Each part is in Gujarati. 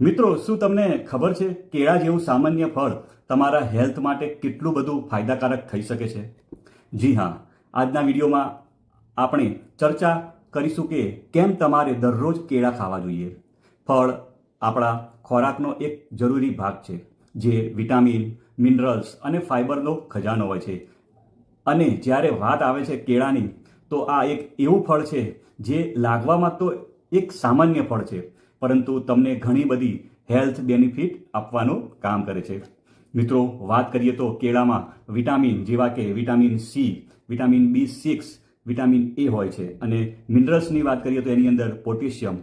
મિત્રો, શું તમને ખબર છે કેળા જેવું સામાન્ય ફળ તમારા હેલ્થ માટે કેટલું બધું ફાયદાકારક થઈ શકે છે? જી હા, આજના વિડીયોમાં આપણે ચર્ચા કરીશું કે કેમ તમારે દરરોજ કેળા ખાવા જોઈએ. ફળ આપણા ખોરાકનો એક જરૂરી ભાગ છે, જે વિટામિન, મિનરલ્સ અને ફાઇબરનો ખજાનો હોય છે. અને જ્યારે વાત આવે છે કેળાની, તો આ એક એવું ફળ છે જે લાગવામાં તો એક સામાન્ય ફળ છે, પરંતુ તમને ઘણી બધી હેલ્થ બેનિફિટ આપવાનું કામ કરે છે. મિત્રો, વાત કરીએ તો કેળામાં વિટામિન જેવા કે vitamin C, vitamin B6, vitamin A હોય છે. અને મિનરલ્સની વાત કરીએ તો એની અંદર પોટેશિયમ,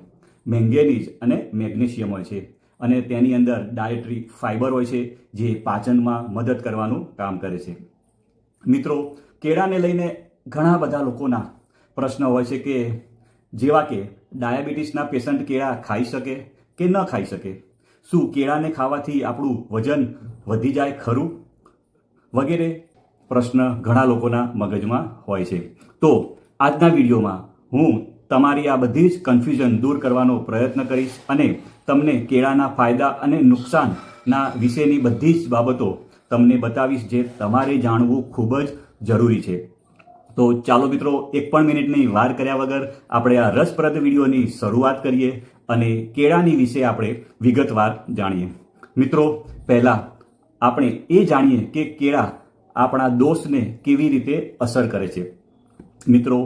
મેંગેનીઝ અને મેગ્નેશિયમ હોય છે. અને તેની અંદર ડાયટરી ફાઇબર હોય છે, જે પાચનમાં મદદ કરવાનું કામ કરે છે. મિત્રો, કેળાને લઈને ઘણા બધા લોકોના પ્રશ્ન હોય છે કે જેવા કે ડાયાબિટીસના પેશન્ટ કેળા ખાઈ શકે કે ન ખાઈ શકે, શું કેળાને ખાવાથી આપણું વજન વધી જાય ખરું, વગેરે પ્રશ્ન ઘણા લોકોના મગજમાં હોય છે. તો આજના વિડીયોમાં હું તમારી આ બધી જ કન્ફ્યુઝન દૂર કરવાનો પ્રયત્ન કરીશ અને તમને કેળાના ફાયદા અને નુકસાનના વિશેની બધી જ બાબતો તમને બતાવીશ, જે તમારે જાણવું ખૂબ જ જરૂરી છે. તો ચાલો મિત્રો, એક પણ મિનિટની વાર કર્યા વગર આપણે આ રસપ્રદ વિડીયોની શરૂઆત કરીએ અને કેળાની વિશે આપણે વિગતવાર જાણીએ. મિત્રો, પહેલાં આપણે એ જાણીએ કે કેળા આપણા દોષને કેવી રીતે અસર કરે છે. મિત્રો,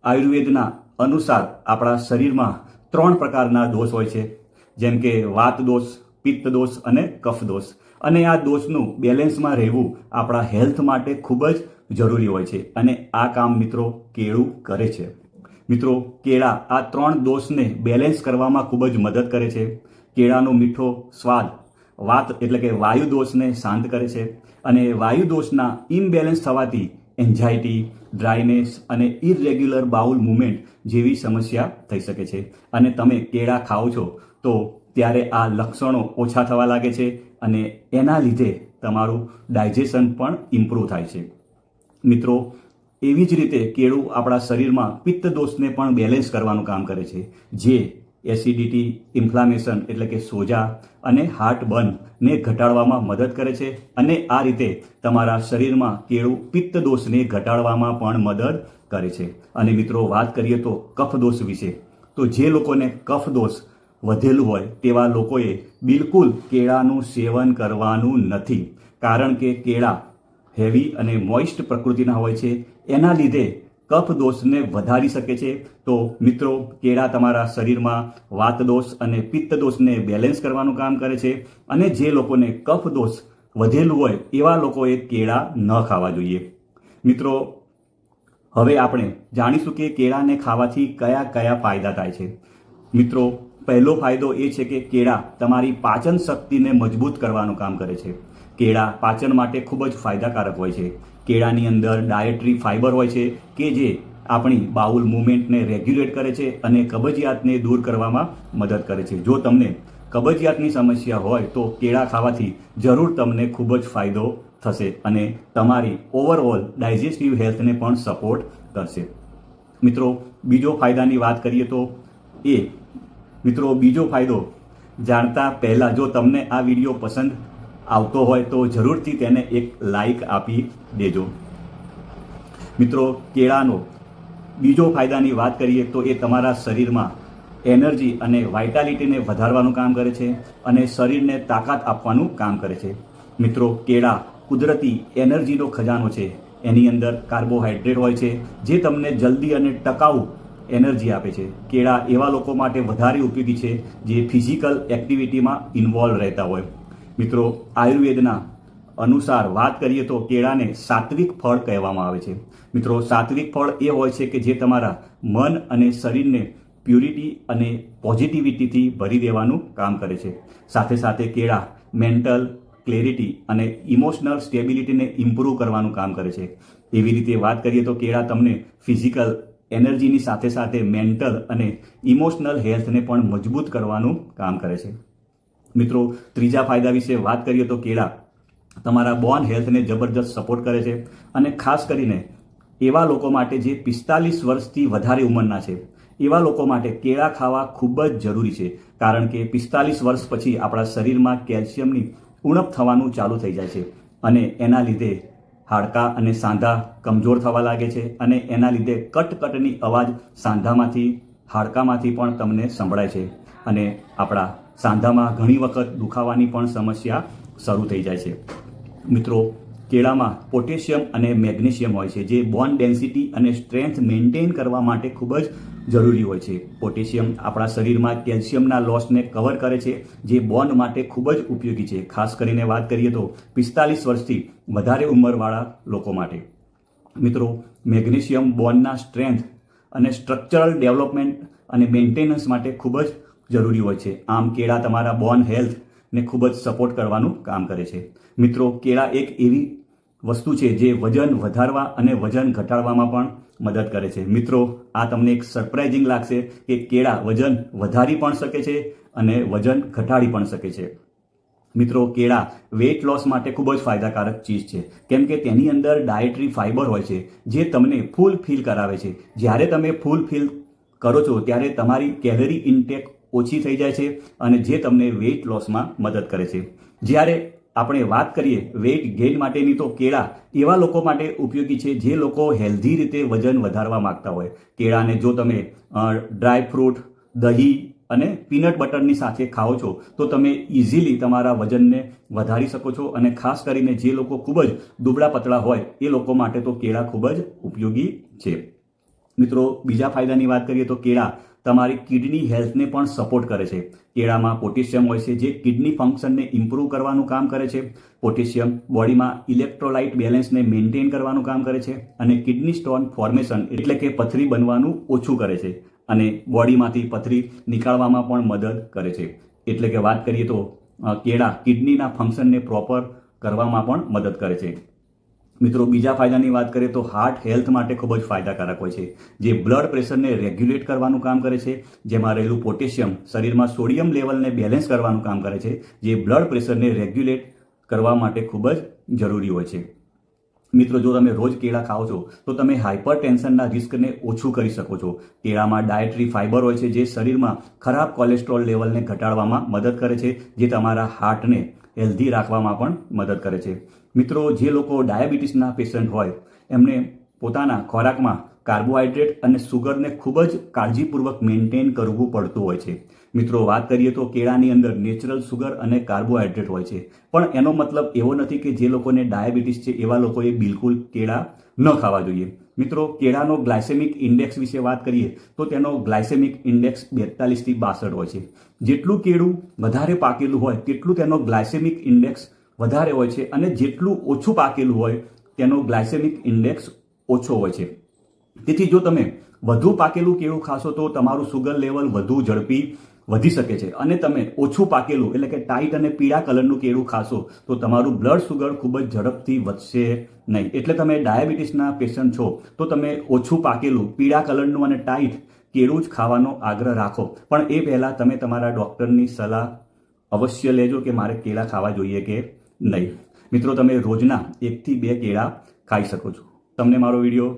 આયુર્વેદના અનુસાર આપણા શરીરમાં 3 પ્રકારના દોષ હોય છે, જેમ કે વાત દોષ, પિત્ત દોષ અને કફ દોષ. અને આ દોષનું બેલેન્સમાં રહેવું આપણા હેલ્થ માટે ખૂબ જ જરૂરી હોય છે, અને આ કામ મિત્રો કેળું કરે છે. મિત્રો, કેળા આ 3 દોષને બેલેન્સ કરવામાં ખૂબ જ મદદ કરે છે. કેળાનો મીઠો સ્વાદ વાત એટલે કે વાયુ દોષને શાંત કરે છે, અને વાયુ દોષના ઇમ્બેલેન્સ થવાથી એન્ઝાયટી, ડ્રાયનેસ અને ઇરેગ્યુલર બાઉલ મૂવમેન્ટ જેવી સમસ્યા થઈ શકે છે. અને તમે કેળા ખાઓ છો તો ત્યારે આ લક્ષણો ઓછા થવા લાગે છે, અને એના લીધે તમારું ડાયજેશન પણ ઇમ્પ્રૂવ થાય છે. મિત્રો, એવી જ રીતે કેળું આપણા શરીરમાં પિત્ત દોષને પણ બેલેન્સ કરવાનું કામ કરે છે, જે એસિડિટી, ઇન્ફ્લામેશન એટલે કે સોજા અને હાર્ટબર્નને ઘટાડવામાં મદદ કરે છે. અને આ રીતે તમારા શરીરમાં કેળું પિત્ત દોષને ઘટાડવામાં પણ મદદ કરે છે. અને મિત્રો, વાત કરીએ તો કફ દોષ વિશે, તો જે લોકોને કફ દોષ વધેલું હોય તેવા લોકોએ બિલકુલ કેળાનું સેવન કરવાનું નથી, કારણ કે કેળા હેવી અને મોઇસ્ટ પ્રકૃતિના હોય છે. એના લીધે કફ દોષને વધારી શકે છે. તો મિત્રો, કેળા તમારા શરીરમાં વાત દોષ અને પિત્ત દોષને બેલેન્સ કરવાનું કામ કરે છે. અને જે લોકોને કફ દોષ વધેલું હોય એવા લોકોએ કેળા ન ખાવા જોઈએ. મિત્રો, હવે આપણે જાણીશું કે કેળાને ખાવાથી કયા કયા ફાયદા થાય છે. મિત્રો, પહેલો ફાયદો એ છે કે કેળા તમારી પાચન શક્તિને મજબૂત કરવાનું કામ કરે છે. કેળા પાચન માટે ખૂબ જ ફાયદાકારક હોય છે. કેળાની અંદર ડાયટરી ફાઇબર હોય છે, કે જે આપણી બાઉલ મૂવમેન્ટને રેગ્યુલેટ કરે છે અને કબજિયાતને દૂર કરવામાં મદદ કરે છે. જો તમને કબજિયાતની સમસ્યા હોય તો કેળા ખાવાથી જરૂર તમને ખૂબ જ ફાયદો થશે, અને તમારી ઓવરઓલ ડાયજેસ્ટિવ હેલ્થને પણ સપોર્ટ કરશે. મિત્રો, બીજો ફાયદાની વાત કરીએ તો બીજો ફાયદો જાણતા પહેલાં, જો તમને આ વિડીયો પસંદ આવતો હોય તો જરૂરથી તેને એક લાઈક આપી દેજો. મિત્રો, કેળાનો બીજો ફાયદાની વાત કરીએ તો એ તમારા શરીરમાં એનર્જી અને વાઇટાલિટીને વધારવાનું કામ કરે છે, અને શરીરને તાકાત આપવાનું કામ કરે છે. મિત્રો, કેળા કુદરતી એનર્જીનો ખજાનો છે. એની અંદર કાર્બોહાઈડ્રેટ હોય છે, જે તમને જલ્દી અને ટકાઉ એનર્જી આપે છે. કેળા એવા લોકો માટે વધારે ઉપયોગી છે જે ફિઝિકલ એક્ટિવિટીમાં ઇન્વોલ્વ રહેતા હોય. મિત્રો, આયુર્વેદના અનુસાર વાત કરીએ તો કેળાને સાત્વિક ફળ કહેવામાં આવે છે. મિત્રો, સાત્વિક ફળ એ હોય છે કે જે તમારા મન અને શરીરને પ્યુરિટી અને પોઝિટિવિટીથી ભરી દેવાનું કામ કરે છે. સાથે સાથે કેળા મેન્ટલ ક્લેરિટી અને ઇમોશનલ સ્ટેબિલિટીને ઇમ્પ્રૂવ કરવાનું કામ કરે છે. એવી રીતે વાત કરીએ તો કેળા તમને ફિઝિકલ એનર્જીની સાથે સાથે મેન્ટલ અને ઇમોશનલ હેલ્થને પણ મજબૂત કરવાનું કામ કરે છે. મિત્રો, ત્રીજા ફાયદા વિશે વાત કરીએ તો કેળા તમારા બોન હેલ્થને જબરજસ્ત સપોર્ટ કરે છે, અને ખાસ કરીને એવા લોકો માટે જે 45 વર્ષથી વધારે ઉંમરના છે, એવા લોકો માટે કેળા ખાવા ખૂબ જ જરૂરી છે, કારણ કે 45 વર્ષ પછી આપણા શરીરમાં કેલ્શિયમની ઉણપ થવાનું ચાલુ થઈ જાય છે અને એના લીધે હાડકાં અને સાંધા કમજોર થવા લાગે છે અને એના લીધે કટકટની અવાજ સાંધામાંથી હાડકામાંથી પણ તમને સંભળાય છે અને આપણા સાંધામાં ઘણી વખત દુખાવાની પણ સમસ્યા શરૂ થઈ જાય છે. મિત્રો, કેળામાં પોટેશિયમ અને મેગ્નેશિયમ હોય છે, જે બોન ડેન્સિટી અને સ્ટ્રેન્થ મેન્ટેન કરવા માટે ખૂબ જ જરૂરી હોય છે. પોટેશિયમ આપણા શરીરમાં કેલ્શિયમના લોસને કવર કરે છે, જે બોન માટે ખૂબ જ ઉપયોગી છે, ખાસ કરીને વાત કરીએ તો 45 વર્ષથી વધારે ઉંમરવાળા લોકો માટે. મિત્રો, મેગ્નેશિયમ બોનના સ્ટ્રેન્થ અને સ્ટ્રક્ચરલ ડેવલપમેન્ટ અને મેન્ટેનન્સ માટે ખૂબ જ જરૂરી હોય છે. આમ કેળા તમારા બોન હેલ્થને ખૂબ જ સપોર્ટ કરવાનું કામ કરે છે. મિત્રો, કેળા એક એવી વસ્તુ છે જે વજન વધારવા અને વજન ઘટાડવામાં પણ મદદ કરે છે. મિત્રો, આ તમને એક સરપ્રાઇઝિંગ લાગશે કે કેળા વજન વધારી પણ શકે છે અને વજન ઘટાડી પણ શકે છે. મિત્રો, કેળા વેઇટ લોસ માટે ખૂબ જ ફાયદાકારક ચીજ છે, કેમ કે તેની અંદર ડાયટરી ફાઇબર હોય છે, જે તમને ફૂલ ફીલ કરાવે છે. જ્યારે તમે ફૂલ ફીલ કરો છો ત્યારે તમારી કેલરી ઇન્ટેક ઓછી થઈ જાય છે અને જે તમને વેઇટ લોસમાં મદદ કરે છે. જ્યારે આપણે વાત કરીએ વેઇટ ગેઇન માટેની, તો કેળા એવા લોકો માટે ઉપયોગી છે જે લોકો હેલ્ધી રીતે વજન વધારવા માંગતા હોય. કેળાને જો તમે ડ્રાય ફ્રૂટ, દહીં અને પીનટ બટરની સાથે ખાઓ છો તો તમે ઇઝીલી તમારા વજનને વધારી શકો છો અને ખાસ કરીને જે લોકો ખૂબ જ દુબળા પતળા હોય એ લોકો માટે તો કેળા ખૂબ જ ઉપયોગી છે. મિત્રો, બીજા ફાયદાની વાત કરીએ તો કેળા તમારી કિડની હેલ્થને પણ સપોર્ટ કરે છે. કેળામાં પોટેશિયમ હોય છે, જે કિડની ફંક્શનને ઇમ્પ્રૂવ કરવાનું કામ કરે છે. પોટેશિયમ બોડીમાં ઇલેક્ટ્રોલાઇટ બેલેન્સને મેન્ટેન કરવાનું કામ કરે છે અને કિડની સ્ટોન ફોર્મેશન એટલે કે પથરી બનવાનું ઓછું કરે છે અને બોડીમાંથી પથરી નીકાળવામાં પણ મદદ કરે છે. એટલે કે વાત કરીએ તો કેળા કિડનીના ફંક્શનને પ્રોપર કરવામાં પણ મદદ કરે છે. મિત્રો, બીજા ફાયદાની વાત કરીએ તો હાર્ટ હેલ્થ માટે ખૂબ જ ફાયદાકારક હોય છે, જે બ્લડ પ્રેશરને રેગ્યુલેટ કરવાનું કામ કરે છે. જેમાં રહેલું પોટેશિયમ શરીરમાં સોડિયમ લેવલને બેલેન્સ કરવાનું કામ કરે છે, જે બ્લડ પ્રેશરને રેગ્યુલેટ કરવા માટે ખૂબ જ જરૂરી હોય છે. મિત્રો, જો તમે રોજ કેળા ખાઓ છો તો તમે હાઇપર ટેન્શનના રિસ્કને ઓછું કરી શકો છો. કેળામાં ડાયટરી ફાઇબર હોય છે, જે શરીરમાં ખરાબ કોલેસ્ટ્રોલ લેવલને ઘટાડવામાં મદદ કરે છે, જે તમારા હાર્ટને હેલ્ધી રાખવામાં પણ મદદ કરે છે. મિત્રો, જે લોકો ડાયાબિટીસના પેશન્ટ હોય એમને પોતાના ખોરાકમાં કાર્બોહાઈડ્રેટ અને સુગરને ખૂબ જ કાળજીપૂર્વક મેન્ટેન કરવું પડતું હોય છે. મિત્રો, વાત કરીએ તો કેળાની અંદર નેચરલ સુગર અને કાર્બોહાઈડ્રેટ હોય છે, પણ એનો મતલબ એવો નથી કે જે લોકોને ડાયાબિટીસ છે એવા લોકોએ બિલકુલ કેળા ન ખાવા જોઈએ. મિત્રો, કેળાનો ગ્લાયસેમિક ઇન્ડેક્સ વિશે વાત કરીએ તો તેનો ગ્લાયસેમિક ઇન્ડેક્સ 42 થી 62 હોય છે. જેટલું કેળું વધારે પાકેલું હોય તેટલું તેનો ગ્લાયસેમિક ઇન્ડેક્સ વધારે હોય છે અને જેટલું ઓછું પાકેલું હોય તેનો ગ્લાયસેમિક ઇન્ડેક્સ ઓછો હોય છે. તેથી જો તમે વધુ પાકેલું કેળું ખાશો તો તમારું સુગર લેવલ વધુ ઝડપી વધી શકે છે અને તમે ઓછું પાકેલું એટલે કે ટાઈટ અને પીળા કલરનું કેળું ખાશો તો તમારું બ્લડ સુગર ખૂબ જ ઝડપથી વધશે નહીં. એટલે તમે ડાયાબિટીસના પેશન્ટ છો તો તમે ઓછું પાકેલું પીળા કલરનું અને ટાઈટ કેળું જ ખાવાનો આગ્રહ રાખો, પણ એ પહેલાં તમે તમારા ડૉક્ટરની સલાહ અવશ્ય લેજો કે મારે કેળા ખાવા જોઈએ કે નહીં. મિત્રો, તમે રોજના 1 થી 2 કેળા ખાઈ શકો છો. તમને મારો વિડીયો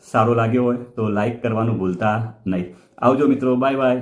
સારો લાગ્યો હોય તો લાઈક કરવાનું ભૂલતા નહીં. આવજો મિત્રો, બાય બાય.